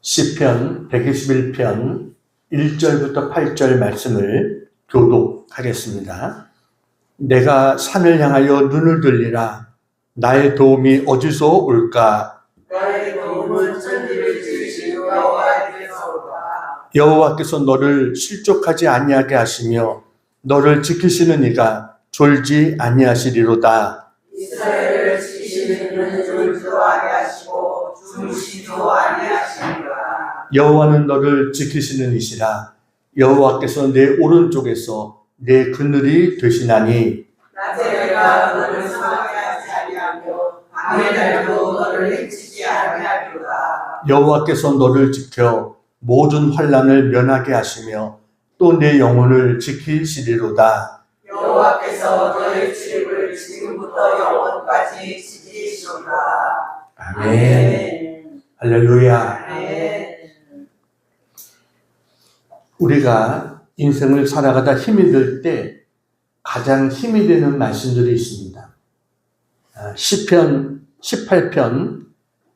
시편 121편 1절부터 8절 말씀을 교독하겠습니다. 내가 산을 향하여 눈을 들리라. 나의 도움이 어디서 올까? 나의 도움은 천지를 지으신 여호와께서 올까? 여호와께서 너를 실족하지 아니하게 하시며 너를 지키시는 이가 졸지 아니하시리로다. 이스라엘을 지키시는 이는 졸지도 아니하시고 주무시지도 아니하시리라. 여호와는 너를 지키시는 이시라. 여호와께서 내 오른쪽에서 내 그늘이 되시나니 낮에 내가 너를 상하게 하지 아니하며 밤에 날도 너를 해치지 아니하리로다. 여호와께서 너를 지켜 모든 환난을 면하게 하시며 또 내 영혼을 지키시리로다. 여호와께서 너의 출입을 지금부터 영원까지 지키시리로다. 아멘. 할렐루야. 아멘. 우리가 인생을 살아가다 힘이 들 때 가장 힘이 되는 말씀들이 있습니다. 시편 18편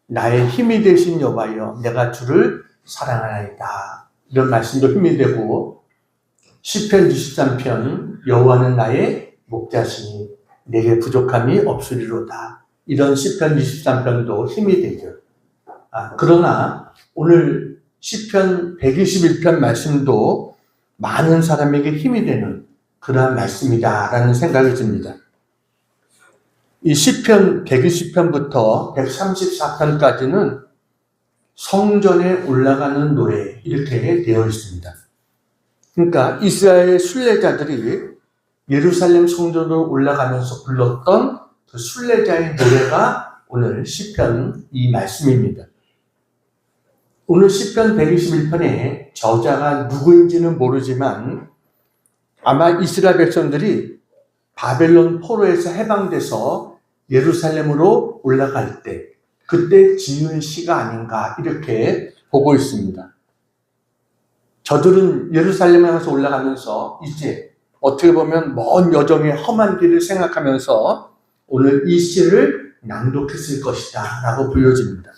나의 힘이 되신 여호와여 내가 주를 사랑하나이다. 이런 말씀도 힘이 되고 시편 23편 여호와는 나의 목자시니 내게 부족함이 없으리로다. 이런 시편 23편도 힘이 되죠. 그러나 오늘 시편 121편 말씀도 많은 사람에게 힘이 되는 그러한 말씀이다라는 생각이 듭니다. 이 시편 120편부터 134편까지는 성전에 올라가는 노래 이렇게 되어 있습니다. 그러니까 이스라엘 순례자들이 예루살렘 성전으로 올라가면서 불렀던 그 순례자의 노래가 오늘 시편 이 말씀입니다. 오늘 시편 121편의 저자가 누구인지는 모르지만 아마 이스라엘 백성들이 바벨론 포로에서 해방돼서 예루살렘으로 올라갈 때 그때 지은 시가 아닌가 이렇게 보고 있습니다. 저들은 예루살렘에 가서 올라가면서 이제 어떻게 보면 먼 여정의 험한 길을 생각하면서 오늘 이 시를 낭독했을 것이다 라고 보여집니다.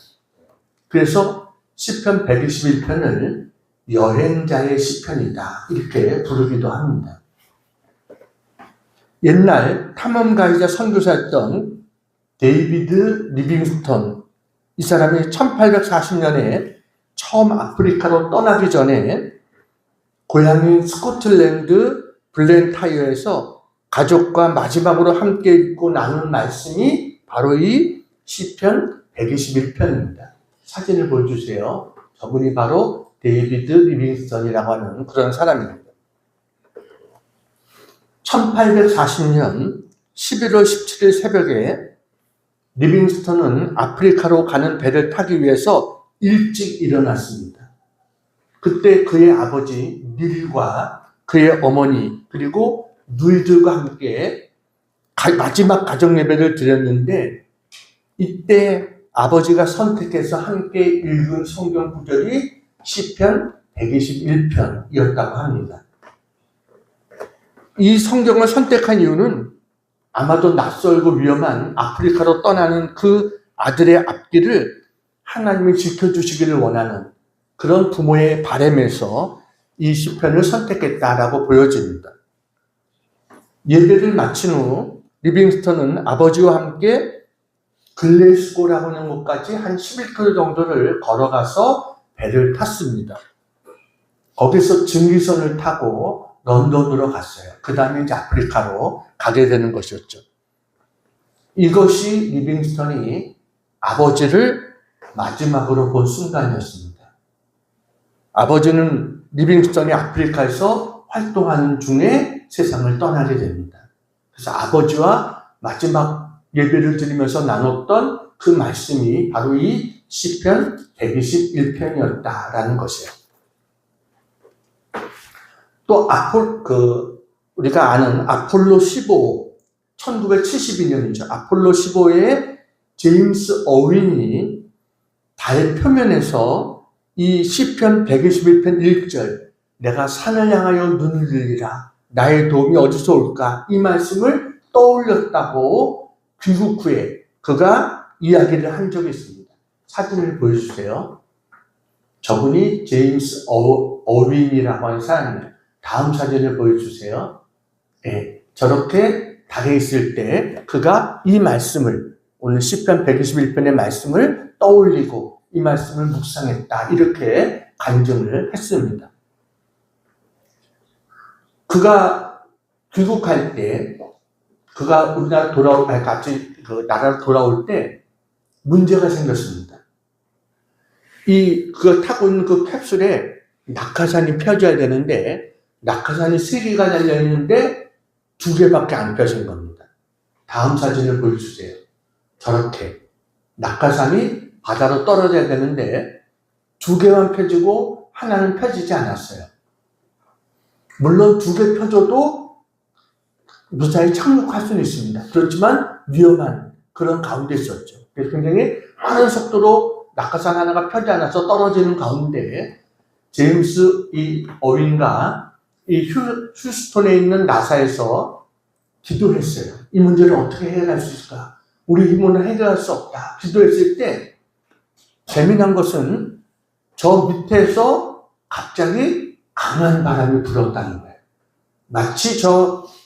그래서 시편 121편을 여행자의 시편이다 이렇게 부르기도 합니다. 옛날 탐험가이자 선교사였던 데이비드 리빙스턴, 이 사람이 1840년에 처음 아프리카로 떠나기 전에 고향인 스코틀랜드 블렌타이어에서 가족과 마지막으로 함께 읽고 나눈 말씀이 바로 이 시편 121편입니다. 사진을 보여주세요. 저분이 바로 데이비드 리빙스턴이라고 하는 그런 사람입니다. 1840년 11월 17일 새벽에 리빙스턴은 아프리카로 가는 배를 타기 위해서 일찍 일어났습니다. 그때 그의 아버지 닐과 그의 어머니 그리고 누이들과 함께 마지막 가정 예배를 드렸는데 이때 아버지가 선택해서 함께 읽은 성경 구절이 시편 121편이었다고 합니다. 이 성경을 선택한 이유는 아마도 낯설고 위험한 아프리카로 떠나는 그 아들의 앞길을 하나님이 지켜주시기를 원하는 그런 부모의 바람에서 이 시편을 선택했다라고 보여집니다. 예배를 마친 후 리빙스턴은 아버지와 함께 글래스고라고 하는 곳까지 한 11km 정도를 걸어가서 배를 탔습니다. 거기서 증기선을 타고 런던으로 갔어요. 그 다음에 이제 아프리카로 가게 되는 것이었죠. 이것이 리빙스턴이 아버지를 마지막으로 본 순간이었습니다. 아버지는 리빙스턴이 아프리카에서 활동하는 중에 세상을 떠나게 됩니다. 그래서 아버지와 마지막 예배를 드리면서 나눴던 그 말씀이 바로 이 시편 121편이었다라는 것이에요. 또 우리가 아는 아폴로 15, 1972년이죠. 아폴로 15의 제임스 어윈이 달 표면에서 이 시편 121편 1절 내가 산을 향하여 눈을 들리라 나의 도움이 어디서 올까 이 말씀을 떠올렸다고 귀국 후에 그가 이야기를 한 적이 있습니다. 사진을 보여주세요. 저분이 제임스 어윈이라고 하는 사람이에요. 다음 사진을 보여주세요. 예, 저렇게 달에 있을 때 그가 이 말씀을, 오늘 시편 121편의 말씀을 떠올리고 이 말씀을 묵상했다, 이렇게 간증을 했습니다. 그가 귀국할 때, 그가 우리나라 같이 그 나라로 돌아올 때 문제가 생겼습니다. 그가 타고 있는 그 캡슐에 낙하산이 펴져야 되는데, 낙하산이 3개가 달려있는데 2개밖에 안 펴진 겁니다. 다음 사진을 보여주세요. 저렇게 낙하산이 바다로 떨어져야 되는데 2개만 펴지고 하나는 펴지지 않았어요. 물론 2개 펴져도 무사히 착륙할 수는 있습니다. 그렇지만 위험한 그런 가운데 있었죠. 그래서 굉장히 빠른 속도로 낙하산 하나가 펴지 않아서 떨어지는 가운데 제임스 어윈과 이 휴스톤에 있는 나사에서 기도했어요. 이 문제를 어떻게 해결할 수 있을까? 우리 힘으로는 해결할 수 없다. 기도했을 때 재미난 것은 저 밑에서 갑자기 강한 바람이 불었다는 거예요. 마치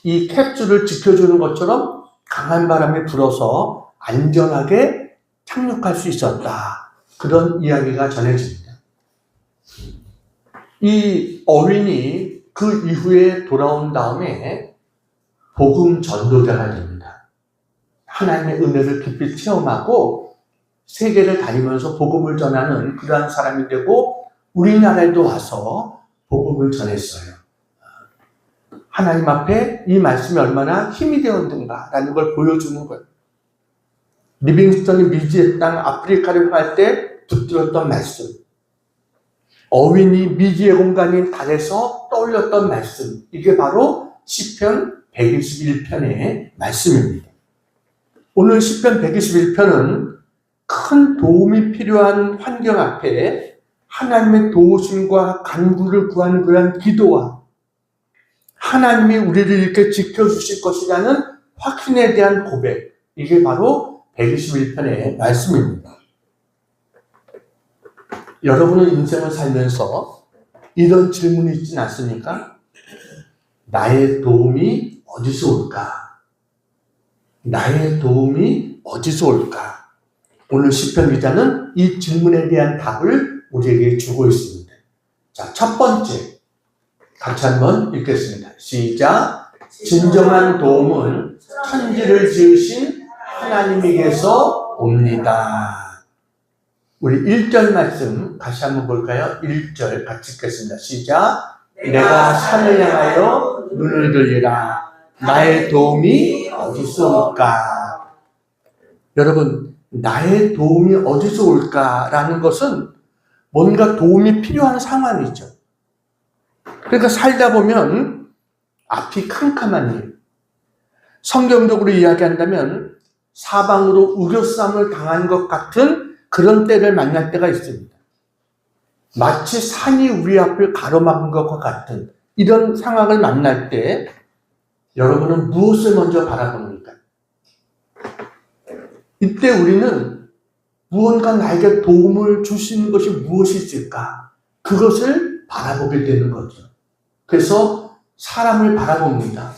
이 캡슐을 지켜주는 것처럼 강한 바람이 불어서 안전하게 착륙할 수 있었다. 그런 이야기가 전해집니다. 이 어윈이 그 이후에 돌아온 다음에 복음 전도자가 됩니다. 하나님의 은혜를 깊이 체험하고 세계를 다니면서 복음을 전하는 그러한 사람이 되고 우리나라에도 와서 복음을 전했어요. 하나님 앞에 이 말씀이 얼마나 힘이 되었는가라는 걸 보여주는 거예요. 리빙스턴이 미지의 땅 아프리카를 갈 때 붙들었던 말씀, 어윈이 미지의 공간인 달에서 떠올렸던 말씀, 이게 바로 시편 121편의 말씀입니다. 오늘 시편 121편은 큰 도움이 필요한 환경 앞에 하나님의 도우심과 간구를 구하는 그런 기도와 하나님이 우리를 이렇게 지켜주실 것이라는 확신에 대한 고백, 이게 바로 121편의 말씀입니다. 여러분은 인생을 살면서 이런 질문이 있진 않습니까? 나의 도움이 어디서 올까? 나의 도움이 어디서 올까? 오늘 시편 기자는 이 질문에 대한 답을 우리에게 주고 있습니다. 자, 첫 번째, 같이 한번 읽겠습니다. 시작. 진정한 도움은 천지를 지으신 하나님에게서 옵니다. 우리 1절 말씀 다시 한번 볼까요? 1절 같이 읽겠습니다. 시작. 내가 산을 향하여 눈을 들리라. 나의 도움이 어디서 올까? 여러분, 나의 도움이 어디서 올까라는 것은 뭔가 도움이 필요한 상황이죠. 그러니까 살다 보면 앞이 캄캄한 일, 성경적으로 이야기한다면 사방으로 우겨싸움을 당한 것 같은 그런 때를 만날 때가 있습니다. 마치 산이 우리 앞을 가로막은 것과 같은 이런 상황을 만날 때 여러분은 무엇을 먼저 바라봅니까? 이때 우리는 무언가 나에게 도움을 주시는 것이 무엇이 있을까? 그것을 바라보게 되는 거죠. 그래서 사람을 바라봅니다.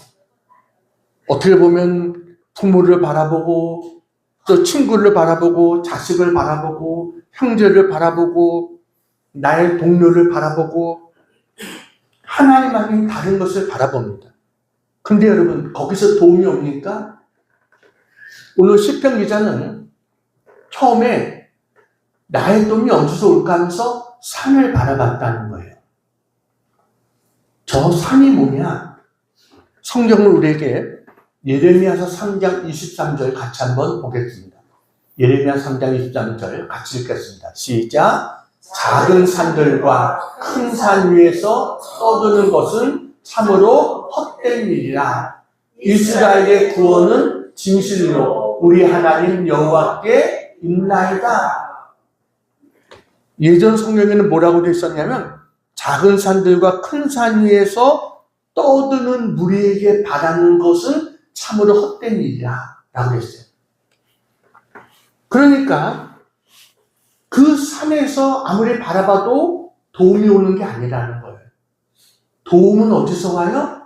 어떻게 보면 부모를 바라보고 또 친구를 바라보고 자식을 바라보고 형제를 바라보고 나의 동료를 바라보고 하나님 아닌 다른 것을 바라봅니다. 근데 여러분, 거기서 도움이 옵니까? 오늘 시편 기자는 처음에 나의 도움이 어디서 올까 하면서 산을 바라봤다는 거예요. 저 산이 뭐냐? 성경을 우리에게 예레미야서 3장 23절 같이 한번 보겠습니다. 예레미야 3장 23절 같이 읽겠습니다. 시작. 작은 산들과 큰 산 위에서 떠드는 것은 참으로 헛된 일이라. 이스라엘의 구원은 진실로 우리 하나님 여호와께 있나이다. 예전 성경에는 뭐라고 되어 있었냐면 작은 산들과 큰 산 위에서 떠드는 무리에게 바라는 것은 참으로 헛된 일이라 라고 했어요. 그러니까 그 산에서 아무리 바라봐도 도움이 오는 게 아니라는 거예요. 도움은 어디서 와요?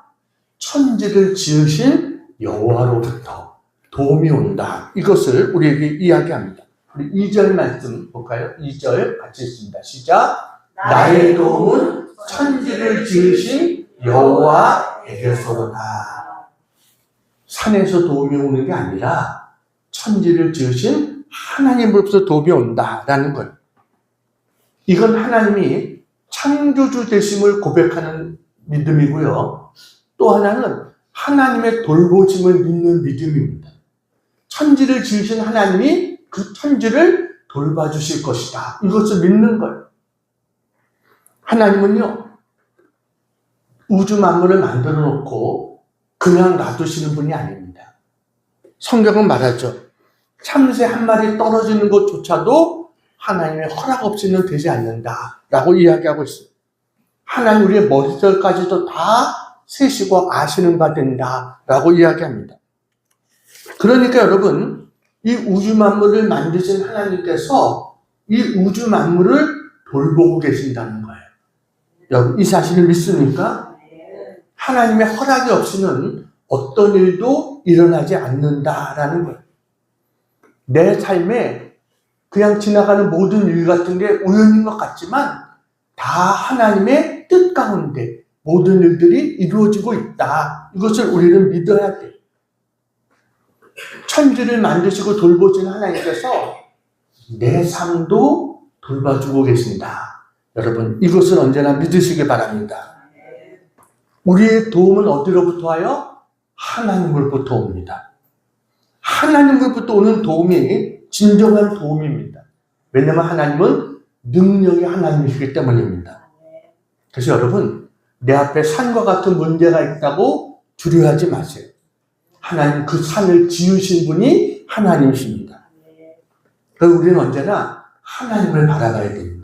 천지를 지으신 여호와로부터 도움이 온다. 이것을 우리에게 이야기합니다. 우리 2절 말씀 볼까요? 2절 같이 읽습니다. 시작. 나의 도움은 천지를 지으신 여호와에게서로다. 산에서 도움이 오는 게 아니라 천지를 지으신 하나님으로부터 도움이 온다라는 거예요. 이건 하나님이 창조주 되심을 고백하는 믿음이고요. 또 하나는 하나님의 돌보심을 믿는 믿음입니다. 천지를 지으신 하나님이 그 천지를 돌봐주실 것이다. 이것을 믿는 거예요. 하나님은요, 우주 만물을 만들어 놓고 그냥 놔두시는 분이 아닙니다. 성경은 말하죠. 참새 한 마리 떨어지는 것조차도 하나님의 허락 없이는 되지 않는다 라고 이야기하고 있어요. 하나님 우리의 머리털까지도 다 세시고 아시는 바 된다 라고 이야기합니다. 그러니까 여러분, 이 우주 만물을 만드신 하나님께서 이 우주 만물을 돌보고 계신다는 거예요. 여러분, 이 사실을 믿습니까? 하나님의 허락이 없이는 어떤 일도 일어나지 않는다라는 거예요. 내 삶에 그냥 지나가는 모든 일 같은 게 우연인 것 같지만 다 하나님의 뜻 가운데 모든 일들이 이루어지고 있다. 이것을 우리는 믿어야 돼요. 천지를 만드시고 돌보신 하나님께서 내 삶도 돌봐주고 계신다. 여러분, 이것을 언제나 믿으시기 바랍니다. 우리의 도움은 어디로부터 와요? 하나님으로부터 옵니다. 하나님으로부터 오는 도움이 진정한 도움입니다. 왜냐하면 하나님은 능력의 하나님이시기 때문입니다. 그래서 여러분, 내 앞에 산과 같은 문제가 있다고 두려워하지 마세요. 하나님 그 산을 지으신 분이 하나님이십니다. 그래서 우리는 언제나 하나님을 바라봐야 됩니다.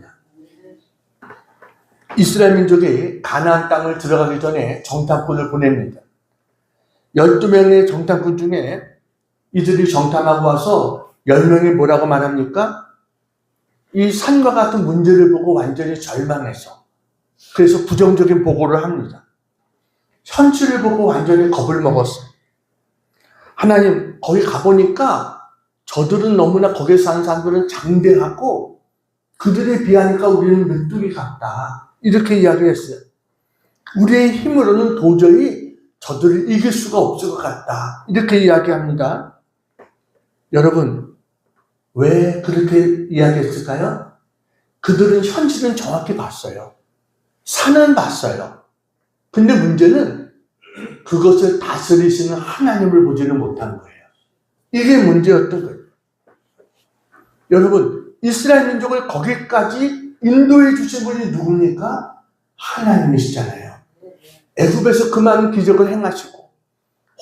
이스라엘 민족이 가나안 땅을 들어가기 전에 정탐꾼을 보냅니다. 12명의 정탐꾼 중에 이들이 정탐하고 와서 10명이 뭐라고 말합니까? 이 산과 같은 문제를 보고 완전히 절망해서 그래서 부정적인 보고를 합니다. 현실을 보고 완전히 겁을 먹었어요. 하나님, 거기 가보니까 저들은 너무나 거기에 사는 사람들은 장대하고 그들에 비하니까 우리는 메뚜기 같다. 이렇게 이야기했어요. 우리의 힘으로는 도저히 저들을 이길 수가 없을 것 같다. 이렇게 이야기합니다. 여러분, 왜 그렇게 이야기했을까요? 그들은 현실은 정확히 봤어요. 산은 봤어요. 근데 문제는 그것을 다스리시는 하나님을 보지는 못한 거예요. 이게 문제였던 거예요. 여러분, 이스라엘 민족을 거기까지 인도해 주신 분이 누굽니까? 하나님이시잖아요. 애굽에서 그 많은 기적을 행하시고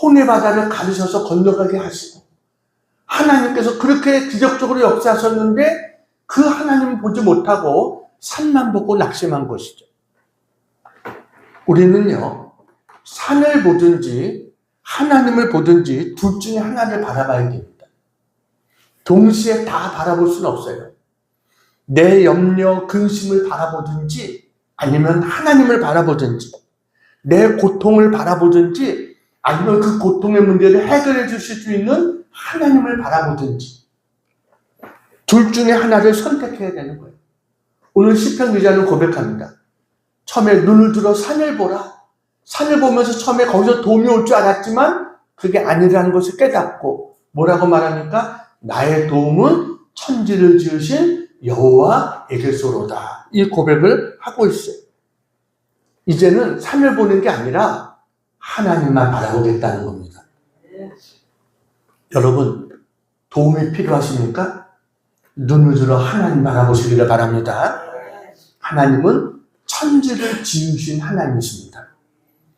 홍해 바다를 가르셔서 건너가게 하시고 하나님께서 그렇게 기적적으로 역사하셨는데 그 하나님을 보지 못하고 산만 보고 낙심한 것이죠. 우리는요, 산을 보든지 하나님을 보든지 둘 중에 하나를 바라봐야 됩니다. 동시에 다 바라볼 수는 없어요. 내 염려, 근심을 바라보든지 아니면 하나님을 바라보든지 내 고통을 바라보든지 아니면 그 고통의 문제를 해결해 주실 수 있는 하나님을 바라보든지 둘 중에 하나를 선택해야 되는 거예요. 오늘 시편 기자는 고백합니다. 처음에 눈을 들어 산을 보라. 산을 보면서 처음에 거기서 도움이 올 줄 알았지만 그게 아니라는 것을 깨닫고 뭐라고 말합니까? 나의 도움은 천지를 지으신 여호와에게서로다. 이 고백을 하고 있어요. 이제는 산을 보는 게 아니라 하나님만 바라보겠다는 겁니다. 여러분, 도움이 필요하십니까? 눈을 들어 하나님 바라보시기를 바랍니다. 하나님은 천지를 지으신 하나님이십니다.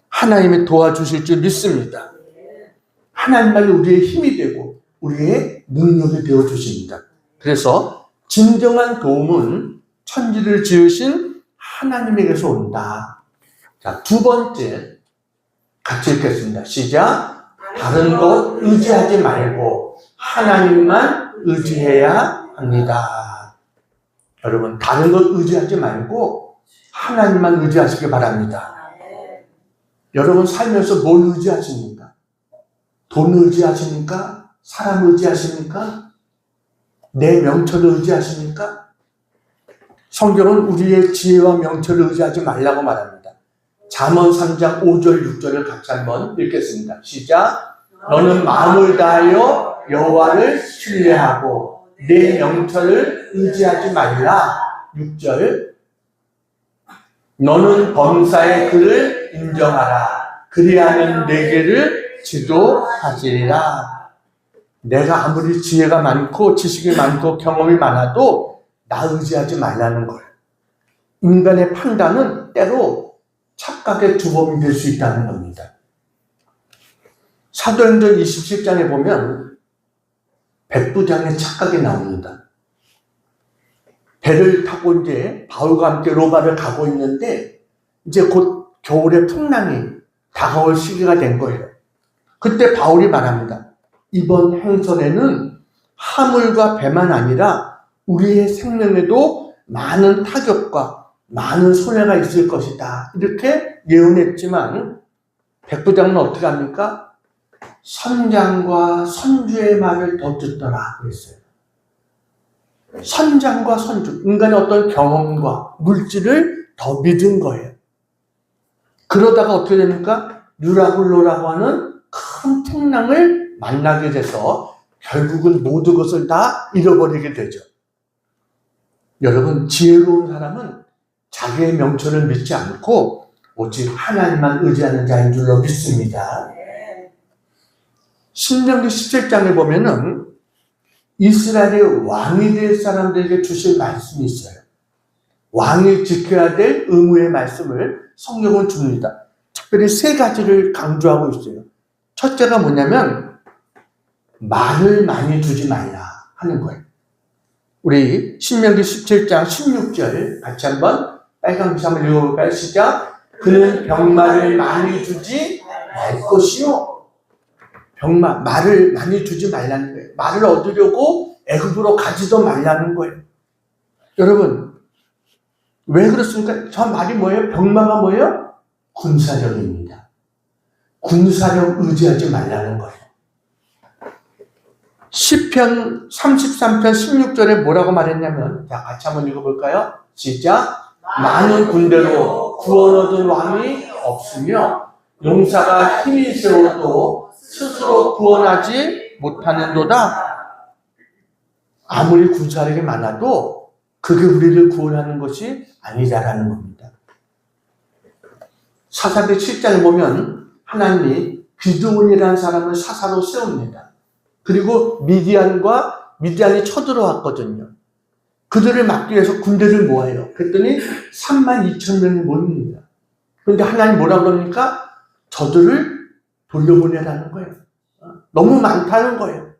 하나님이 도와주실 줄 믿습니다. 하나님만이 우리의 힘이 되고 우리의 능력이 되어주십니다. 그래서 진정한 도움은 천지를 지으신 하나님에게서 온다. 자, 두 번째 같이 읽겠습니다. 시작. 다른 것 의지하지 말고 하나님만 의지해야 합니다. 여러분, 다른 것 의지하지 말고 하나님만 의지하시기 바랍니다. 여러분 살면서 뭘 의지하십니까? 돈 의지하십니까? 사람 의지하십니까? 내 명철을 의지하십니까? 성경은 우리의 지혜와 명철을 의지하지 말라고 말합니다. 잠언 3장 5절 6절을 같이 한번 읽겠습니다. 시작. 너는 마음을 다하여 여호와를 신뢰하고 내 명철을 의지하지 말라. 6절. 너는 범사의 그를 인정하라. 그리하면 내게를 지도하시리라. 내가 아무리 지혜가 많고 지식이 많고 경험이 많아도 나 의지하지 말라는 거예요. 인간의 판단은 때로 착각의 주범이 될 수 있다는 겁니다. 사도행전 27장에 보면 백부장의 착각이 나옵니다. 배를 타고 이제 바울과 함께 로마를 가고 있는데 이제 곧 겨울의 풍랑이 다가올 시기가 된 거예요. 그때 바울이 말합니다. 이번 행선에는 화물과 배만 아니라 우리의 생명에도 많은 타격과 많은 손해가 있을 것이다. 이렇게 예언했지만 백부장은 어떻게 합니까? 선장과 선주의 말을 더 듣더라 그랬어요. 선장과 선주, 인간의 어떤 경험과 물질을 더 믿은 거예요. 그러다가 어떻게 됩니까? 유라굴로라고 하는 큰 풍랑을 만나게 돼서 결국은 모든 것을 다 잃어버리게 되죠. 여러분, 지혜로운 사람은 자기의 명철을 믿지 않고 오직 하나님만 의지하는 자인 줄로 믿습니다. 신명기 17장에 보면은 이스라엘의 왕이 될 사람들에게 주실 말씀이 있어요. 왕이 지켜야 될 의무의 말씀을 성경은 줍니다. 특별히 세 가지를 강조하고 있어요. 첫째가 뭐냐면 말을 많이 두지 말라 하는 거예요. 우리 신명기 17장 16절 같이 한번 빨간 글씨 한번 읽어볼까요? 시작. 그는 병마를 많이 두지 말 것이요. 말을 많이 두지 말라는 거예요. 말을 얻으려고 애굽으로 가지도 말라는 거예요. 여러분, 왜 그렇습니까? 저 말이 뭐예요? 병마가 뭐예요? 군사력입니다. 군사력 의지하지 말라는 거예요. 시편 33편 16절에 뭐라고 말했냐면, 자, 같이 한번 읽어볼까요? 시작. 많은 군대로 구원 얻은 왕이 없으며 용사가 힘이 세워도 스스로 구원하지 못하는도다. 아무리 군사력이 많아도 그게 우리를 구원하는 것이 아니다라는 겁니다. 사사기 7장에 보면 하나님이 기드온이라는 사람을 사사로 세웁니다. 그리고 미디안이 쳐들어왔거든요. 그들을 막기 위해서 군대를 모아요. 그랬더니 32,000명이 모입니다. 그런데 하나님 뭐라고 그럽니까? 저들을 돌려보내라는 거예요. 너무 많다는 거예요.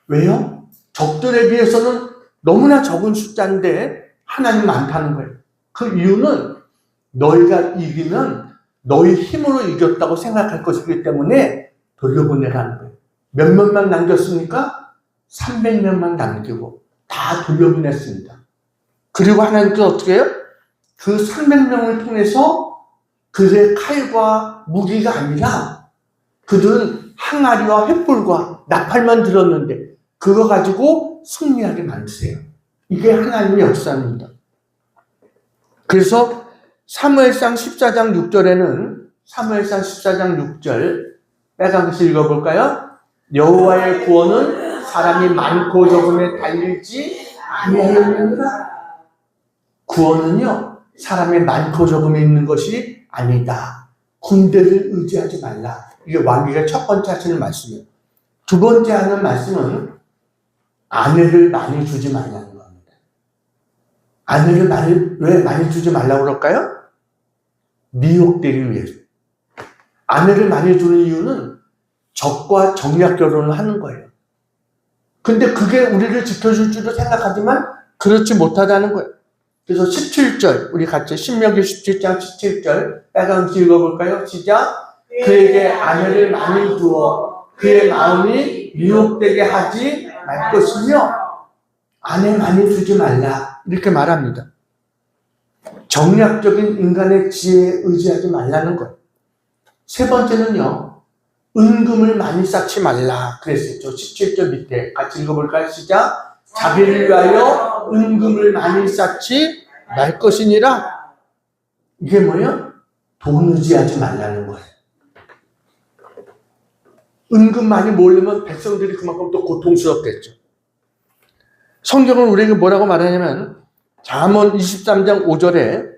왜요? 적들에 비해서는 너무나 적은 숫자인데 하나님 많다는 거예요. 그 이유는 너희가 이기면 너희 힘으로 이겼다고 생각할 것이기 때문에 돌려보내라는 거예요. 몇 명만 남겼습니까? 300명만 남기고 다 돌려보냈습니다. 그리고 하나님께서 어떻게 해요? 그 300명을 통해서 그들의 칼과 무기가 아니라 그들은 항아리와 횃불과 나팔만 들었는데 그거 가지고 승리하게 만드세요. 이게 하나님의 역사입니다. 그래서 사무엘상 14장 6절에는 사무엘상 14장 6절 빨간 글씨 읽어볼까요? 여호와의 구원은 사람이 많고 적음에 달리지 아니하느니라. 구원은요 사람이 많고 적음에 있는 것이 아니다. 군대를 의지하지 말라. 이게 왕기가 첫 번째 하시는 말씀이에요. 두 번째 하는 말씀은 아내를 많이 주지 말라는 겁니다. 아내를 왜 많이 주지 말라고 그럴까요? 미혹되기 위해서. 아내를 많이 주는 이유는 적과 정략 결혼을 하는 거예요. 근데 그게 우리를 지켜줄 줄도 생각하지만 그렇지 못하다는 거예요. 그래서 17절, 우리 같이 신명기 17장 17절 빨간 글 읽어볼까요? 시작. 그에게 아내를 많이 두어 그의 마음이 미혹되게 하지 말 것이며 아내 많이 두지 말라. 이렇게 말합니다. 정략적인 인간의 지혜에 의지하지 말라는 것. 세 번째는요, 은금을 많이 쌓지 말라 그랬었죠. 17절 밑에 같이 읽어볼까요? 시작. 자기를 위하여 은금을 많이 쌓지 말 것이니라. 이게 뭐예요? 돈 의지하지 말라는 거예요. 은금 많이 모으려면 백성들이 그만큼 또 고통스럽겠죠. 성경은 우리에게 뭐라고 말하냐면 잠언 23장 5절에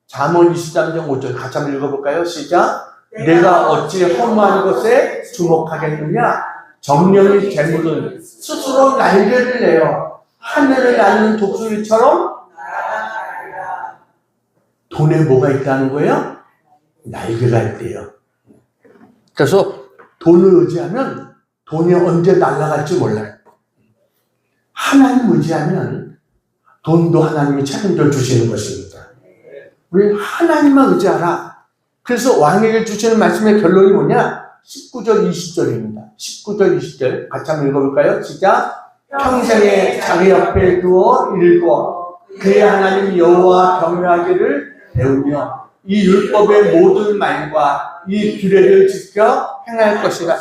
잠언 23장 5절 같이 한번 읽어볼까요? 시작. 내가 어찌 허무한 것에 주목하겠느냐? 정령의 재물은 스스로 날개를 내어 하늘을 나는 독수리처럼 돈에 뭐가 있다는 거예요? 날개가 있대요. 그래서 돈을 의지하면 돈이 언제 날아갈지 몰라요. 하나님 의지하면 돈도 하나님이 책임져 주시는 것입니다. 우리 하나님만 의지하라. 그래서 왕에게 주시는 말씀의 결론이 뭐냐? 19절 20절입니다. 19절 20절 같이 한번 읽어볼까요? 시작. 평생에 자기 옆에 두어 읽어 그의 하나님 여호와 경외하기를 배우며 이 율법의 모든 말과 이 규례를 지켜 행할 것이라.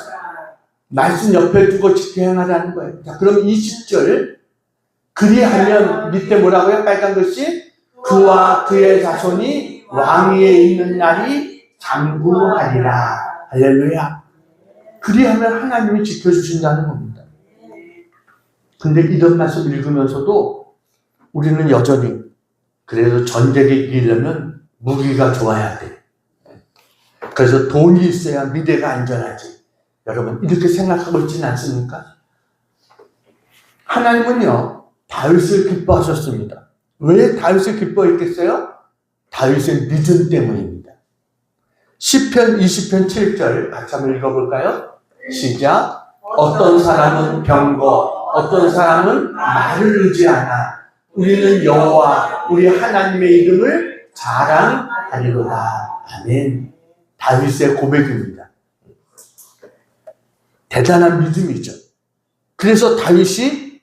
말씀 옆에 두고 지켜 행하라는 거예요. 자, 그럼 20절 그리하면 밑에 뭐라고요? 빨간 글씨 그와 그의 자손이 왕위에 있는 날이 장구하리라. 할렐루야. 그리하면 하나님이 지켜주신다는 겁니다. 근데 이런 말씀 읽으면서도 우리는 여전히 그래도 전쟁에 이기려면 무기가 좋아야 돼. 그래서 돈이 있어야 미래가 안전하지. 여러분 이렇게 생각하고 있지는 않습니까? 하나님은요 다윗을 기뻐하셨습니다. 왜 다윗을 기뻐했겠어요? 다윗의 믿음 때문입니다. 시편 20편 7절 같이 한번 읽어볼까요? 시작. 어떤 사람은 병거, 어떤 사람은 말을 의지하나 우리는 여호와 우리 하나님의 이름을 자랑하리로다. 아멘. 다윗의 고백입니다. 대단한 믿음이죠. 그래서 다윗이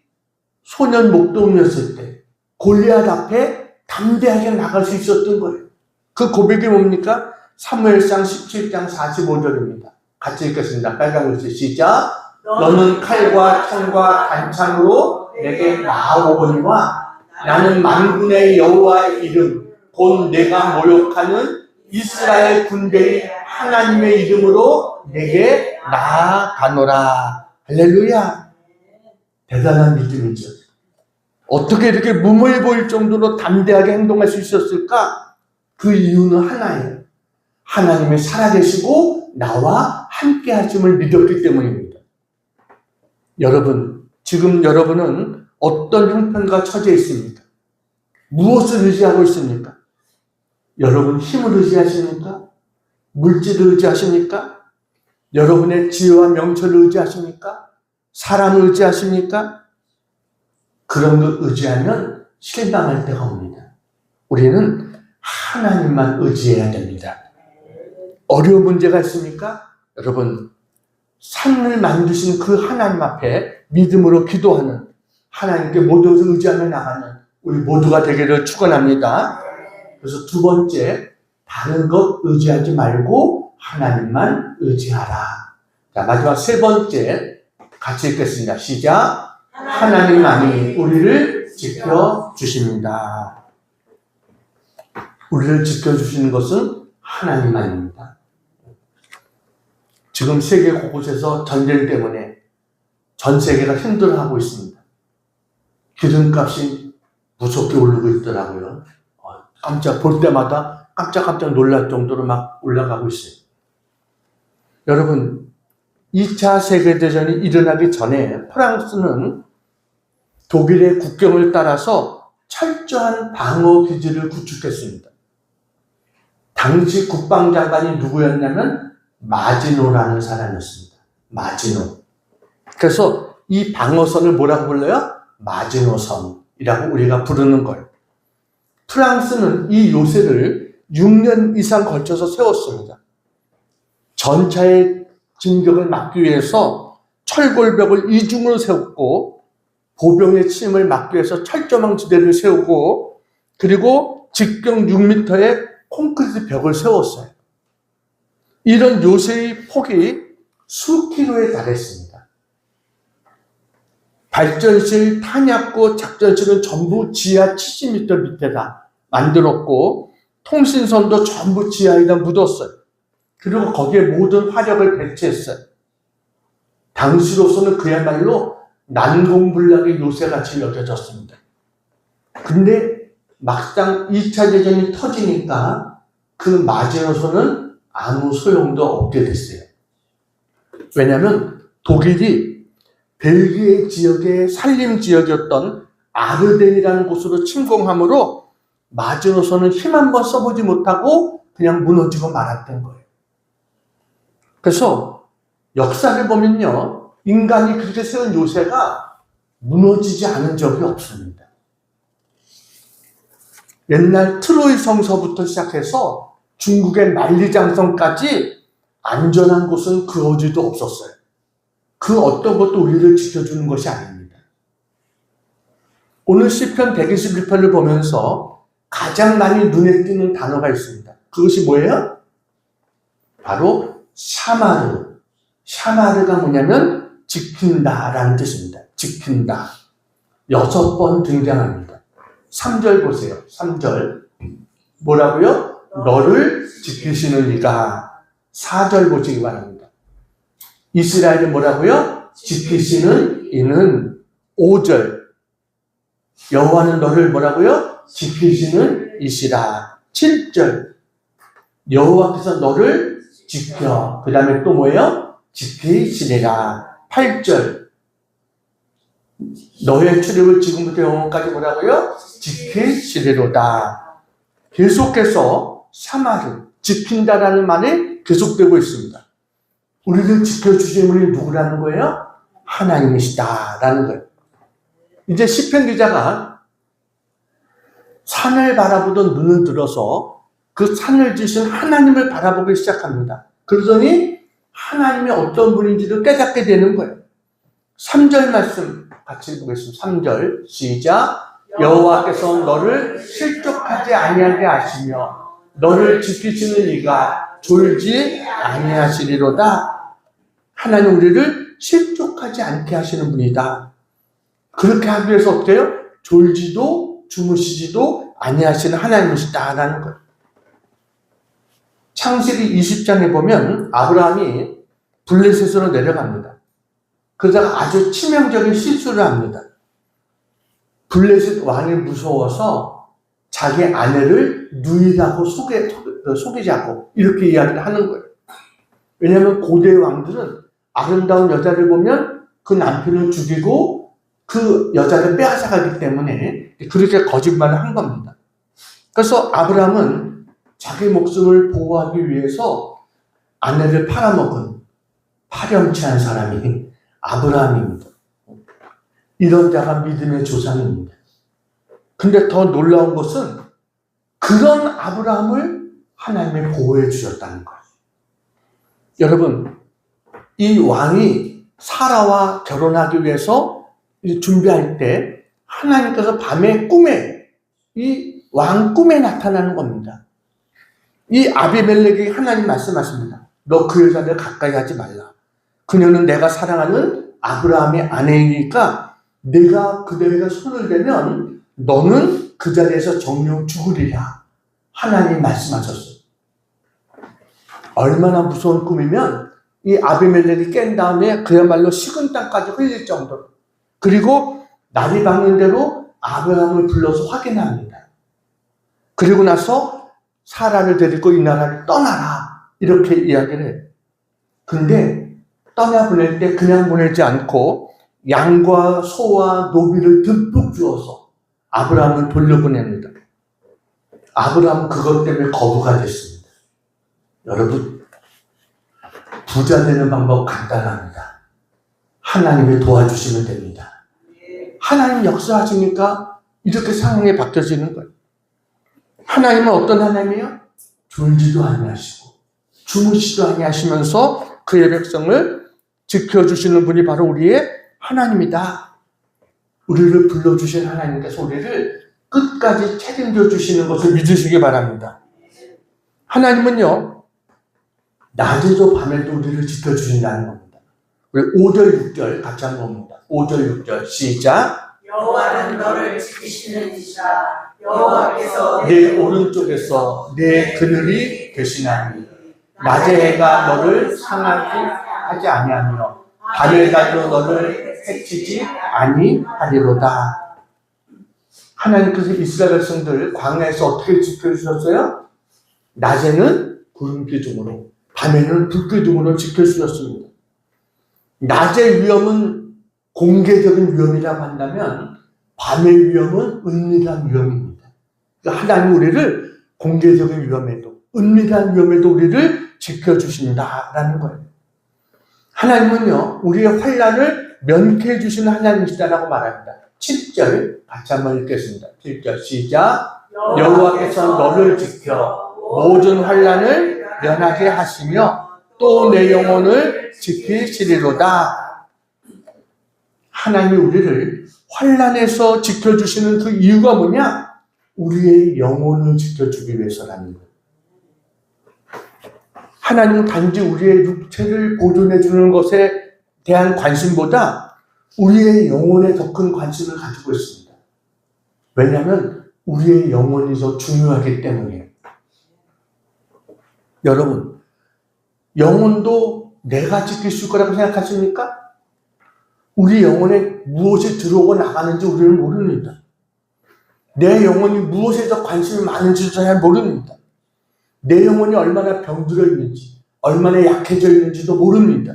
소년 목동이었을 때 골리앗 앞에 담대하게 나갈 수 있었던 거예요. 그 고백이 뭡니까? 사무엘상 17장 45절입니다. 같이 읽겠습니다. 빨간 글씨 시작. 너는 칼과 창과 단창으로 내게 나아오거니와 나는 만군의 여호와의 이름 곧 내가 모욕하는 이스라엘 군대의 하나님의 이름으로 내게 나아가노라. 할렐루야. 대단한 믿음이죠. 어떻게 이렇게 무모해 보일 정도로 담대하게 행동할 수 있었을까? 그 이유는 하나예요. 하나님이 살아계시고 나와 함께 하심을 믿었기 때문입니다. 여러분, 지금 여러분은 어떤 형편과 처지에 있습니까? 무엇을 의지하고 있습니까? 여러분 힘을 의지하십니까? 물질을 의지하십니까? 여러분의 지혜와 명철을 의지하십니까? 사람을 의지하십니까? 그런 걸 의지하면 실망할 때가 옵니다. 우리는 하나님만 의지해야 됩니다. 어려운 문제가 있습니까? 여러분, 산을 만드신 그 하나님 앞에 믿음으로 기도하는 하나님께 모든 것을 의지하며 나가는 우리 모두가 되기를 축원합니다. 그래서 두 번째, 다른 것 의지하지 말고 하나님만 의지하라. 자, 마지막 세 번째 같이 읽겠습니다. 시작. 하나님만이 우리를 지켜주십니다. 우리를 지켜주시는 것은 하나님만입니다. 지금 세계 곳곳에서 전쟁 때문에 전 세계가 힘들어하고 있습니다. 기름값이 무섭게 오르고 있더라고요. 깜짝 볼 때마다 깜짝 놀랄 정도로 막 올라가고 있어요. 여러분, 2차 세계대전이 일어나기 전에 프랑스는 독일의 국경을 따라서 철저한 방어 기지를 구축했습니다. 당시 국방장관이 누구였냐면 마지노라는 사람이었습니다. 마지노. 그래서 이 방어선을 뭐라고 불러요? 마지노선이라고 우리가 부르는 거예요. 프랑스는 이 요새를 6년 이상 걸쳐서 세웠습니다. 전차의 진격을 막기 위해서 철골벽을 이중으로 세웠고 보병의 침을 막기 위해서 철조망 지대를 세우고 그리고 직경 6m의 콘크리트 벽을 세웠어요. 이런 요새의 폭이 수킬로에 달했습니다. 발전실, 탄약고, 작전실은 전부 지하 70m 밑에다 만들었고 통신선도 전부 지하에다 묻었어요. 그리고 거기에 모든 화력을 배치했어요. 당시로서는 그야말로 난공불락의 요새같이 여겨졌습니다. 근데 막상 2차 대전이 터지니까 그 마지노선은 아무 소용도 없게 됐어요. 왜냐하면 독일이 벨기에 지역의 산림 지역이었던 아르덴이라는 곳으로 침공함으로 마지노선은 힘 한번 써보지 못하고 그냥 무너지고 말았던 거예요. 그래서 역사를 보면요, 인간이 그렇게 세운 요새가 무너지지 않은 적이 없습니다. 옛날 트로이 성서부터 시작해서 중국의 만리장성까지 안전한 곳은 그 어디도 없었어요. 그 어떤 것도 우리를 지켜주는 것이 아닙니다. 오늘 시편 121편을 보면서 가장 많이 눈에 띄는 단어가 있습니다. 그것이 뭐예요? 바로 샤마르. 샤마르가 뭐냐면 지킨다라는 뜻입니다. 지킨다. 6번 등장합니다. 3절 보세요. 3절. 뭐라고요? 너를 지키시는 이가. 4절 보시기 바랍니다. 이스라엘은 뭐라고요? 지키시는 이는. 5절. 여호와는 너를 뭐라고요? 지키시는 이시라. 7절. 여호와께서 너를 지켜. 그 다음에 또 뭐예요? 지키시리라. 8절. 너의 출입을 지금부터 영원까지 뭐라고요? 지키시리로다. 계속해서 샤마르, 지킨다라는 말이 계속되고 있습니다. 우리를 지켜주시는 분이 누구라는 거예요? 하나님이시다라는 거예요. 이제 시편 기자가 산을 바라보던 눈을 들어서 그 산을 지으신 하나님을 바라보기 시작합니다. 그러더니 하나님이 어떤 분인지를 깨닫게 되는 거예요. 3절 말씀 같이 보겠습니다. 3절 시작. 여호와께서 너를 실족하지 아니하게 하시며 너를 지키시는 이가 졸지 아니하시리로다. 하나님 우리를 실족하지 않게 하시는 분이다. 그렇게 하기 위해서 어떻게 해요? 졸지도 주무시지도 아니하시는 하나님이시다라는 거예요. 창세기 20장에 보면 아브라함이 블레셋으로 내려갑니다. 그러다가 아주 치명적인 실수를 합니다. 블레셋 왕이 무서워서 자기 아내를 누이라고 속이자고 이렇게 이야기를 하는 거예요. 왜냐하면 고대 왕들은 아름다운 여자를 보면 그 남편을 죽이고 그 여자를 빼앗아가기 때문에 그렇게 거짓말을 한 겁니다. 그래서 아브라함은 자기 목숨을 보호하기 위해서 아내를 팔아먹은 파렴치한 사람이 아브라함입니다. 이런 자가 믿음의 조상입니다. 근데 더 놀라운 것은 그런 아브라함을 하나님이 보호해 주셨다는 거예요. 여러분, 이 왕이 사라와 결혼하기 위해서 준비할 때 하나님께서 밤에 꿈에 이 왕 꿈에 나타나는 겁니다. 이 아비멜렉이 하나님 말씀하십니다. 너 그 여자를 가까이 하지 말라. 그녀는 내가 사랑하는 아브라함의 아내이니까 내가 그대에게 손을 대면 너는 그 자리에서 정령 죽으리라. 하나님 말씀하셨어요. 얼마나 무서운 꿈이면 이 아비멜렉이 깬 다음에 그야말로 식은 땅까지 흘릴 정도로. 그리고 날이 밝는 대로 아브라함을 불러서 확인합니다. 그리고 나서 사라를 데리고 이 나라를 떠나라. 이렇게 이야기를 해요. 근데 떠나보낼 때 그냥 보내지 않고 양과 소와 노비를 듬뿍 주어서 아브라함을 돌려보냅니다. 아브라함은 그것 때문에 거부가 됐습니다. 여러분, 부자 되는 방법 간단합니다. 하나님이 도와주시면 됩니다. 하나님 역사하시니까 이렇게 상황이 바뀌어지는 거예요. 하나님은 어떤 하나님이에요? 졸지도 아니하시고 주무시도 아니하시면서 그의 백성을 지켜주시는 분이 바로 우리의 하나님이다. 우리를 불러주신 하나님께서 우리를 끝까지 책임져 주시는 것을 믿으시기 바랍니다. 하나님은요, 낮에도 밤에도 우리를 지켜주신다는 겁니다. 우리 5절, 6절 같이 한번 봅니다. 5절, 6절 시작. 여호와는 너를 지키시는 이시라. 여호와께서 내 오른쪽에서 내 그늘이 되시나니 낮의 해가 너를 상하게 하지 아니하며 밤의 달도 너를 해치지 아니하리로다. 하나님께서 이스라엘 백성들 광야에서 어떻게 지켜주셨어요? 낮에는 구름 기둥으로, 밤에는 불 기둥으로 지켜주셨습니다. 낮의 위험은 공개적인 위험이라고 한다면 밤의 위험은 은밀한 위험입니다. 그러니까 하나님 우리를 공개적인 위험에도 은밀한 위험에도 우리를 지켜주신다라는 거예요. 하나님은요, 우리의 환난을 면케해 주시는 하나님이시다라고 말합니다. 7절 같이 한번 읽겠습니다. 7절 시작. 여호와께서 너를 지켜 모든 환난을 면하게 하시며 또 내 영혼을 지키시리로다. 하나님이 우리를 환난에서 지켜주시는 그 이유가 뭐냐? 우리의 영혼을 지켜주기 위해서라는 거예요. 하나님은 단지 우리의 육체를 보존해 주는 것에 대한 관심보다 우리의 영혼에 더 큰 관심을 가지고 있습니다. 왜냐하면 우리의 영혼이 더 중요하기 때문이에요. 여러분, 영혼도 내가 지킬 수 있을 거라고 생각하십니까? 우리 영혼에 무엇이 들어오고 나가는지 우리는 모릅니다. 내 영혼이 무엇에 더 관심이 많은지도 잘 모릅니다. 내 영혼이 얼마나 병들어 있는지, 얼마나 약해져 있는지도 모릅니다.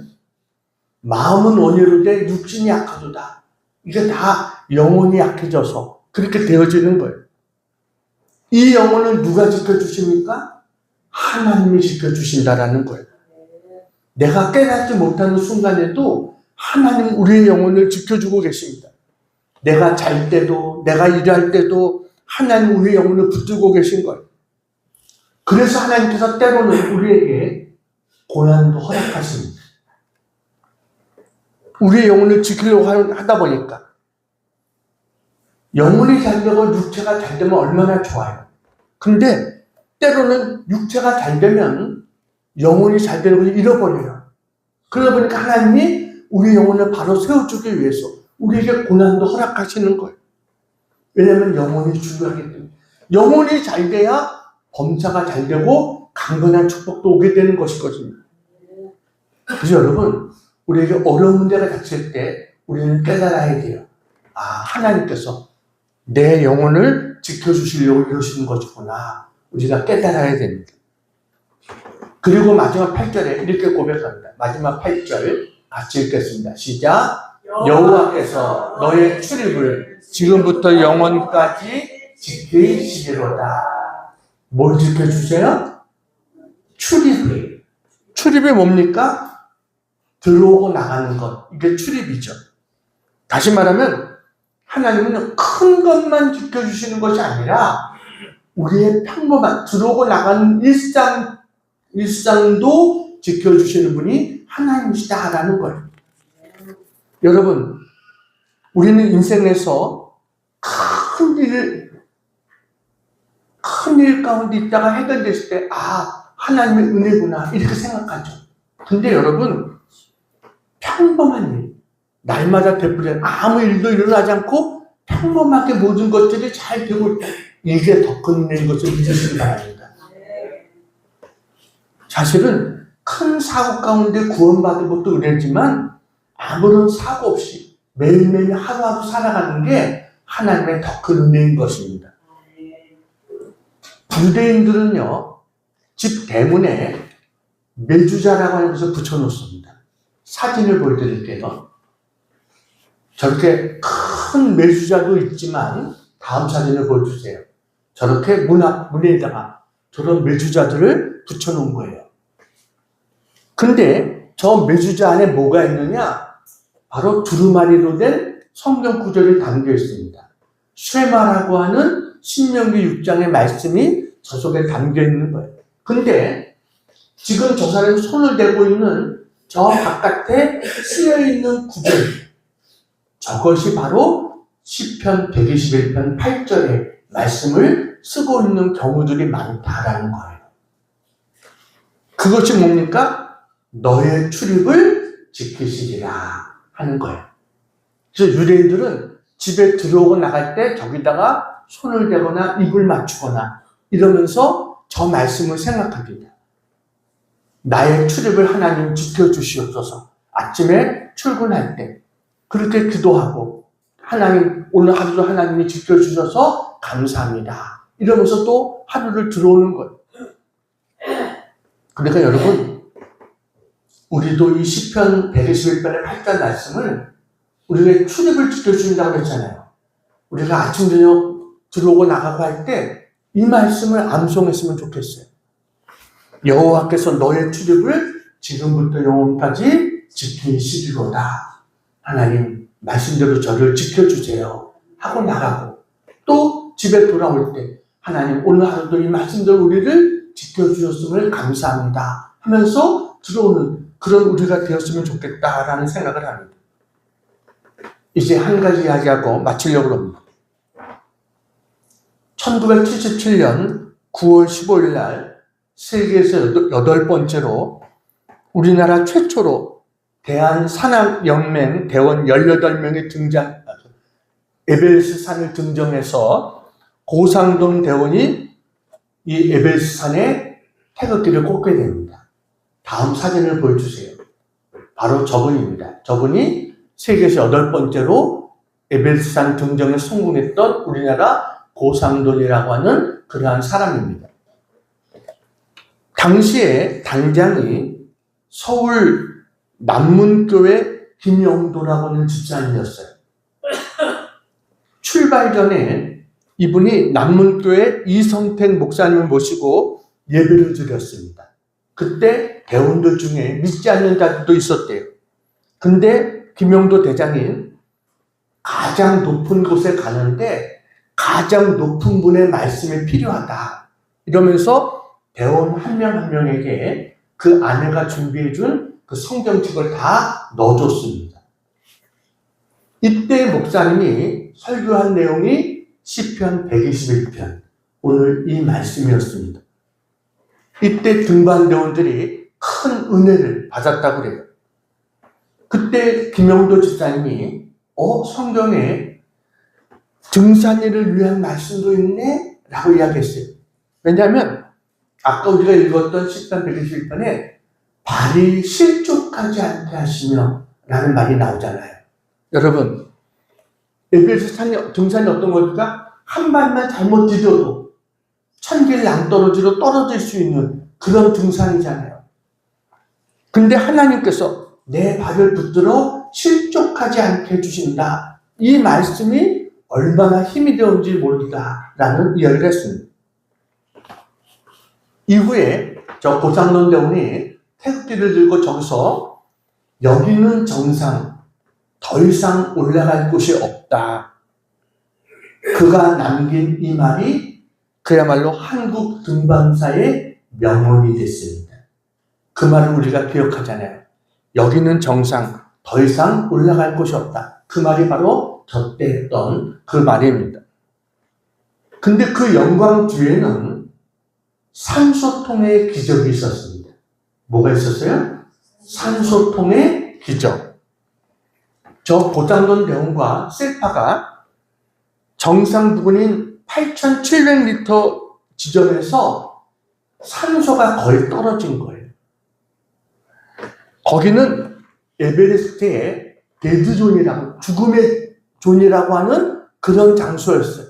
마음은 온유로되 육신이 약하도다. 이게 다 영혼이 약해져서 그렇게 되어지는 거예요. 이 영혼을 누가 지켜주십니까? 하나님이 지켜주신다라는 거예요. 내가 깨닫지 못하는 순간에도 하나님 우리의 영혼을 지켜주고 계십니다. 내가 잘 때도, 내가 일할 때도 하나님 우리의 영혼을 붙들고 계신 거예요. 그래서 하나님께서 때로는 우리에게 고난도 허락하십니다. 우리의 영혼을 지키려고 하다 보니까 영혼이 잘 되고 육체가 잘 되면 얼마나 좋아요. 근데 때로는 육체가 잘 되면 영혼이 잘 되는 것을 잃어버려요. 그러다 보니까 하나님이 우리 영혼을 바로 세워주기 위해서 우리에게 고난도 허락하시는 거예요. 왜냐하면 영혼이 중요하기 때문에. 영혼이 잘 돼야 범사가 잘 되고 강건한 축복도 오게 되는 것이거든요. 그래서 여러분, 우리에게 어려운 문제가 닥칠 때 우리는 깨달아야 돼요. 아, 하나님께서 내 영혼을 지켜주시려고 이러시는 것이구나. 우리가 깨달아야 됩니다. 그리고 마지막 8절에 이렇게 고백합니다. 마지막 8절 같이 읽겠습니다. 시작. 여호와께서 너의 출입을 지금부터 영원까지 지키시리로다. 뭘 지켜주세요? 출입을. 출입이 뭡니까? 들어오고 나가는 것. 이게 출입이죠. 다시 말하면 하나님은 큰 것만 지켜주시는 것이 아니라 우리의 평범한 들어오고 나가는 일상도 지켜주시는 분이 하나님이시다라는 거예요. 여러분, 우리는 인생에서 큰 일 가운데 있다가 해결됐을 때, 아, 하나님의 은혜구나, 이렇게 생각하죠. 근데 여러분, 평범한 일, 날마다 되풀이하는 아무 일도 일어나지 않고 평범하게 모든 것들이 잘 되고 있다. 이게 더 큰 은혜인 것을 믿으시기 바랍니다. 사실은 큰 사고 가운데 구원받은 것도 은혜지만 아무런 사고 없이 매일매일 하루하루 살아가는 게 하나님의 더 큰 은혜인 것입니다. 불대인들은요, 집 대문에 매주자라고 하는 것을 붙여놓습니다. 사진을 보여드릴게요. 저렇게 큰 매주자도 있지만 다음 사진을 보여주세요. 저렇게 문에다가 저런 매주자들을 붙여놓은 거예요. 근데 저 매주자 안에 뭐가 있느냐? 바로 두루마리로 된 성경 구절이 담겨 있습니다. 쉐마라고 하는 신명기 6장의 말씀이 저 속에 담겨 있는 거예요. 근데 지금 저 사람이 손을 대고 있는 저 바깥에 쓰여 있는 구절, 저것이 바로 시편 121편 8절의 말씀을 쓰고 있는 경우들이 많다라는 거예요. 그것이 뭡니까? 너의 출입을 지키시리라 하는 거예요. 그래서 유대인들은 집에 들어오고 나갈 때 저기다가 손을 대거나 입을 맞추거나 이러면서 저 말씀을 생각합니다. 나의 출입을 하나님 지켜주시옵소서. 아침에 출근할 때 그렇게 기도하고 하나님 오늘 하루도 하나님이 지켜주셔서 감사합니다. 이러면서 또 하루를 들어오는 거예요. 그러니까 여러분 우리도 이 시편 121편의 8절 말씀을 우리의 출입을 지켜준다고 했잖아요. 우리가 아침 저녁 들어오고 나가고 할 때 이 말씀을 암송했으면 좋겠어요. 여호와께서 너의 출입을 지금부터 영원까지 지키시리로다. 하나님 말씀대로 저를 지켜주세요 하고 나가고 또 집에 돌아올 때 하나님 오늘 하루도 이 말씀대로 우리를 지켜주셨음을 감사합니다 하면서 들어오는 그런 우리가 되었으면 좋겠다라는 생각을 합니다. 이제 한 가지 이야기하고 마치려고 합니다. 1977년 9월 15일 날 세계에서 8번째로 우리나라 최초로 대한산악연맹 대원 18명이 에베레스트 산을 등정해서 고상돈 대원이 이 에베레스트 산에 태극기를 꽂게 됩니다. 다음 사진을 보여주세요. 바로 저분입니다. 저분이 세계에서 8번째로 에베레스트 산 등정에 성공했던 우리나라 고상돈이라고 하는 그러한 사람입니다. 당시에 단장이 서울 남문교회 김영도라고 하는 집사님이었어요. 출발 전에 이분이 남문교회 이성택 목사님을 모시고 예배를 드렸습니다. 그때 대원들 중에 믿지 않는 자들도 있었대요. 근데 김영도 대장이 가장 높은 곳에 가는데 가장 높은 분의 말씀이 필요하다. 이러면서 대원 한 명 한 명에게 그 아내가 준비해준 그 성경책을 다 넣어줬습니다. 이때 목사님이 설교한 내용이 시편 121편, 오늘 이 말씀이었습니다. 이때 등반대원들이 큰 은혜를 받았다고 그래요. 그때 김영도 집사님이 성경에 등산일을 위한 말씀도 있네? 라고 이야기했어요. 왜냐하면 아까 우리가 읽었던 시편 121편에 발이 실족하지 않게 하시며 라는 말이 나오잖아요. 여러분 에베레스트 등산이 어떤 겁니까? 한 발만 잘못 디뎌도 천길 낭떠러지로 떨어질 수 있는 그런 등산이잖아요. 근데 하나님께서 내 발을 붙들어 실족하지 않게 해주신다. 이 말씀이 얼마나 힘이 되었는지 모르다 라는 이야기를 했습니다. 이후에 저 고상돈 대원이 태극기를 들고 저기서 여기는 정상, 더 이상 올라갈 곳이 없다. 그가 남긴 이 말이 그야말로 한국 등반사의 명언이 됐습니다. 그 말을 우리가 기억하잖아요. 여기는 정상, 더 이상 올라갈 곳이 없다. 그 말이 바로 저때 했던 그 말입니다. 근데 그 영광 뒤에는 산소통의 기적이 있었습니다. 뭐가 있었어요? 산소통의 기적. 저 고상돈 대원과 셀파가 정상 부근인 8,700m 지점에서 산소가 거의 떨어진 거예요. 거기는 에베레스트의 데드존이라고, 죽음의 존이라고 하는 그런 장소였어요.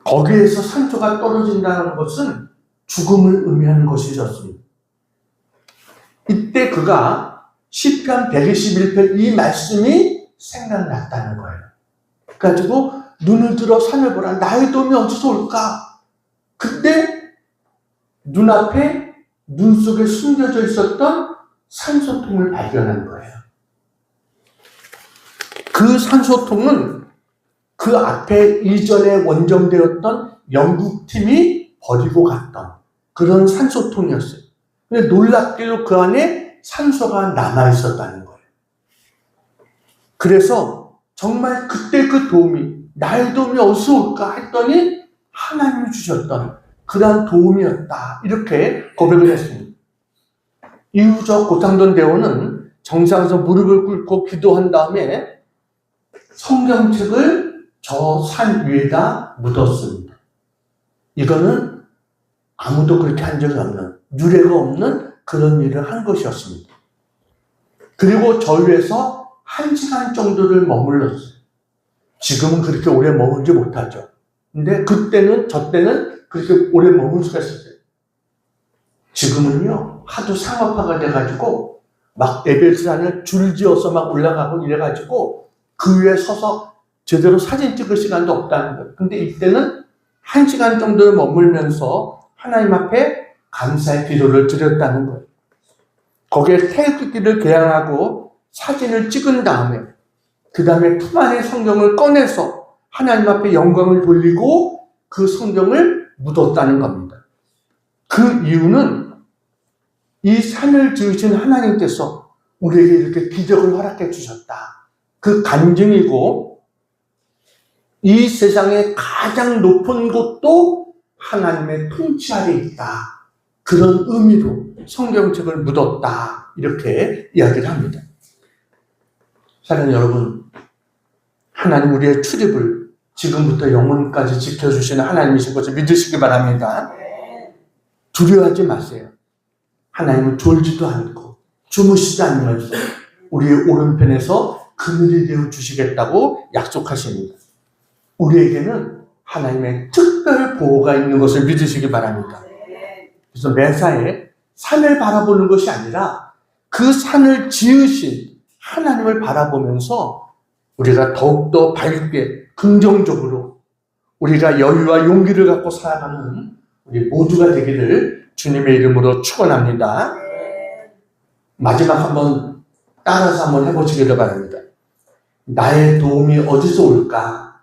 거기에서 산소가 떨어진다는 것은 죽음을 의미하는 것이었습니다. 이때 그가 시편 121편 이 말씀이 생각났다는 거예요. 그래가지고 눈을 들어 산을 보라. 나의 도움이 어디서 올까? 그때 눈앞에 눈 속에 숨겨져 있었던 산소통을 발견한 거예요. 그 산소통은 그 앞에 이전에 원정되었던 영국팀이 버리고 갔던 그런 산소통이었어요. 근데 놀랍게도 그 안에 산소가 남아 있었다는 거예요. 그래서 정말 그때 그 도움이, 나의 도움이 어디서 올까 했더니 하나님이 주셨던 그러한 도움이었다. 이렇게 고백을 했습니다. 이후 저 고탕돈 대원은 정상에서 무릎을 꿇고 기도한 다음에 성경책을 저 산 위에다 묻었습니다. 이거는 아무도 그렇게 한 적이 없는, 유례가 없는 그런 일을 한 것이었습니다. 그리고 저 위에서 1시간 정도를 머물렀어요. 지금은 그렇게 오래 머물지 못하죠. 근데 그때는, 저 때는 그렇게 오래 머물 수가 있었어요. 지금은요, 하도 상업화가 돼가지고, 막 에베레스트산을 줄지어서 막 올라가고 이래가지고, 그 위에 서서 제대로 사진 찍을 시간도 없다는 거예요. 근데 이때는 1시간 정도를 머물면서 하나님 앞에 감사의 기도를 드렸다는 거예요. 거기에 태극기를 개양하고 사진을 찍은 다음에, 그 다음에 품 안에 성경을 꺼내서 하나님 앞에 영광을 돌리고 그 성경을 묻었다는 겁니다. 그 이유는 이 산을 지으신 하나님께서 우리에게 이렇게 기적을 허락해 주셨다. 그 간증이고, 이 세상의 가장 높은 곳도 하나님의 통치 아래 있다. 그런 의미로 성경책을 묻었다. 이렇게 이야기를 합니다. 사랑하는 여러분, 하나님 우리의 출입을 지금부터 영혼까지 지켜주시는 하나님이신 것을 믿으시기 바랍니다. 두려워하지 마세요. 하나님은 졸지도 않고 주무시지 않으면서 우리의 오른편에서 그늘이 되어 주시겠다고 약속하십니다. 우리에게는 하나님의 특별 보호가 있는 것을 믿으시기 바랍니다. 그래서 매사에 산을 바라보는 것이 아니라 그 산을 지으신 하나님을 바라보면서 우리가 더욱더 밝게 긍정적으로 우리가 여유와 용기를 갖고 살아가는 우리 모두가 되기를 주님의 이름으로 축원합니다. 마지막 한번 따라서 한번 해보시기를 바랍니다. 나의 도움이 어디서 올까?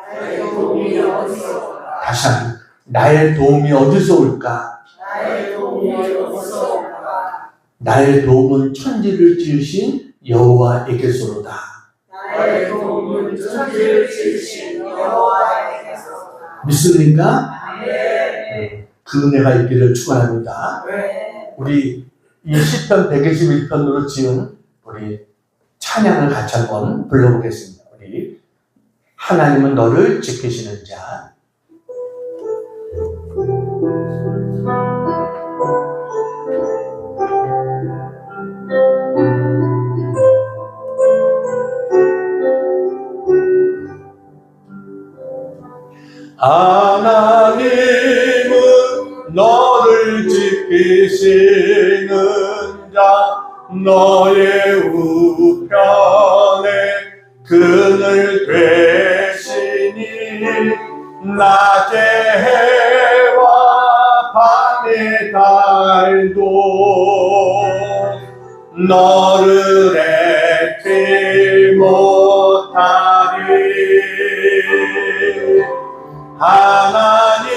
나의 도움이 어디서 올까? 다시 한번. 나의 도움이 어디서 올까? 나의 도움이 어디서 올까? 나의 도움은 천지를 지으신 여호와에게서로다. 나의 도움은 천지를 지으신 여호와에게서로다. 믿습니까? 아멘. 그 은혜가 있기를 축원합니다. 네. 우리 이 시편 121편으로 지은 우리 찬양을 같이 한번 불러보겠습니다. 우리 하나님은 너를 지키시는 자. 하나님은 너를 지키시는 자, 너의 우편에 그늘 되시니 낮의 해와 밤의 달도 너를 잊지 못하리. 하나님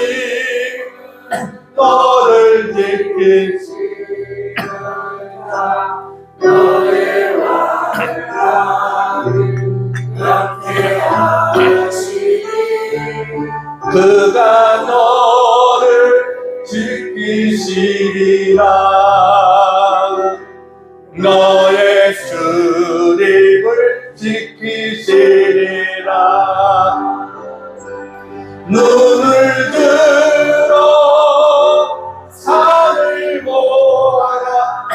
너를 지키시는 자, 너의 왕을 영태하시니 그가 너를 지키시리라. 너의 출입을 지키시리라. 눈을 들어 산을 보아라.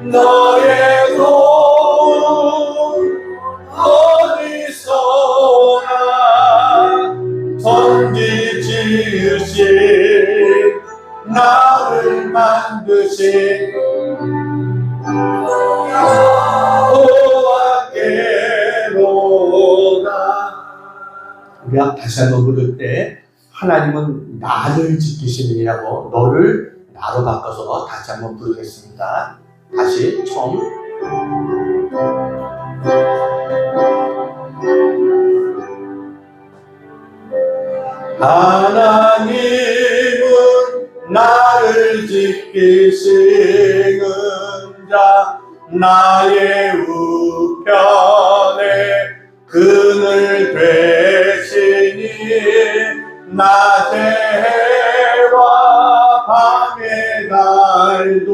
너의 도움 어디서 오나. 천지 지으신 나를 만드신 여호와께로다. 우리가 다시 한번 부를 때 하나님은 나를 지키시느니라고 너를 나로 바꿔서 다시 한번 부르겠습니다. 다시 처음. 하나님은 나를 지키시는 자, 나의 우편에 낮의 해와 밤의 달도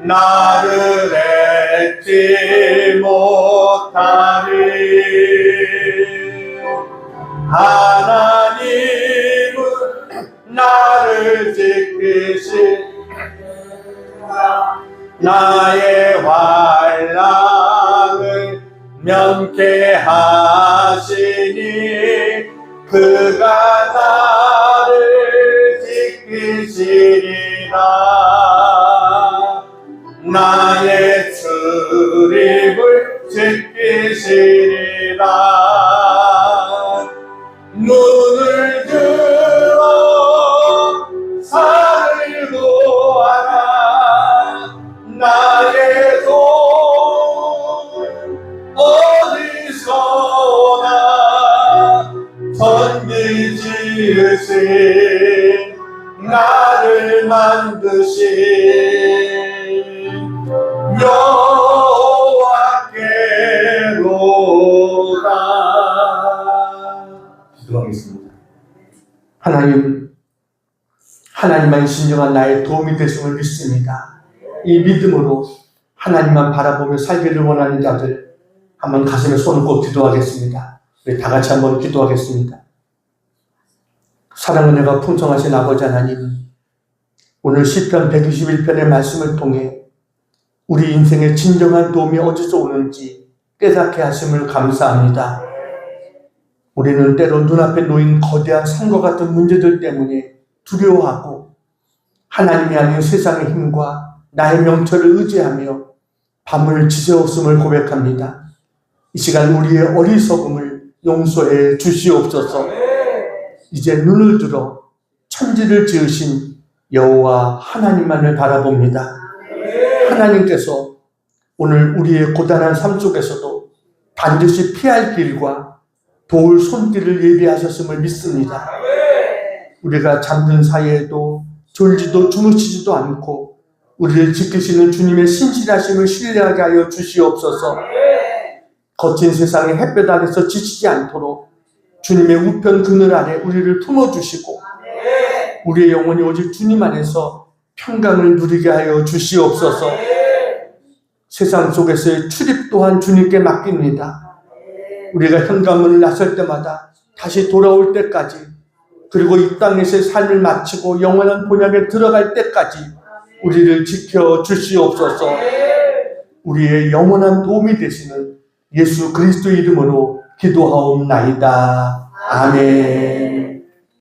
나를 잊지 못하리. 하나님은 나를 지키시 나의 환난을 면케하시니 그가 나를 지키시리라. 나의 출입을 지키시리라. 눈을 들어 산을 보아라. 나의 돈 어디서 오나. 천지 지으신 나를 만드신 여호와께로다. 기도하겠습니다. 하나님만 진정한 나의 도움이 되심을 믿습니다. 이 믿음으로 하나님만 바라보며 살기를 원하는 자들 한번 가슴에 손을 꼭 기도하겠습니다. 우리 다 같이 한번 기도하겠습니다. 사랑은 내가 풍성하신 아버지 하나님, 오늘 시편 121편의 말씀을 통해 우리 인생의 진정한 도움이 어디서 오는지 깨닫게 하심을 감사합니다. 우리는 때로 눈앞에 놓인 거대한 산과 같은 문제들 때문에 두려워하고 하나님이 아닌 세상의 힘과 나의 명철을 의지하며 밤을 지새웠음을 고백합니다. 이 시간 우리의 어리석음을 용서해 주시옵소서. 이제 눈을 들어 천지를 지으신 여호와 하나님만을 바라봅니다. 하나님께서 오늘 우리의 고단한 삶 속에서도 반드시 피할 길과 도울 손길을 예비하셨음을 믿습니다. 우리가 잠든 사이에도 졸지도 주무시지도 않고 우리를 지키시는 주님의 신실하심을 신뢰하게 하여 주시옵소서. 거친 세상의 햇볕 아래서 지치지 않도록 주님의 우편 그늘 아래 우리를 품어주시고 우리의 영혼이 오직 주님 안에서 평강을 누리게 하여 주시옵소서. 세상 속에서의 출입 또한 주님께 맡깁니다. 우리가 현관문을 나설 때마다 다시 돌아올 때까지, 그리고 이 땅에서의 삶을 마치고 영원한 본향에 들어갈 때까지 우리를 지켜 주시옵소서. 우리의 영원한 도움이 되시는 예수 그리스도 이름으로 기도하옵나이다. 아멘.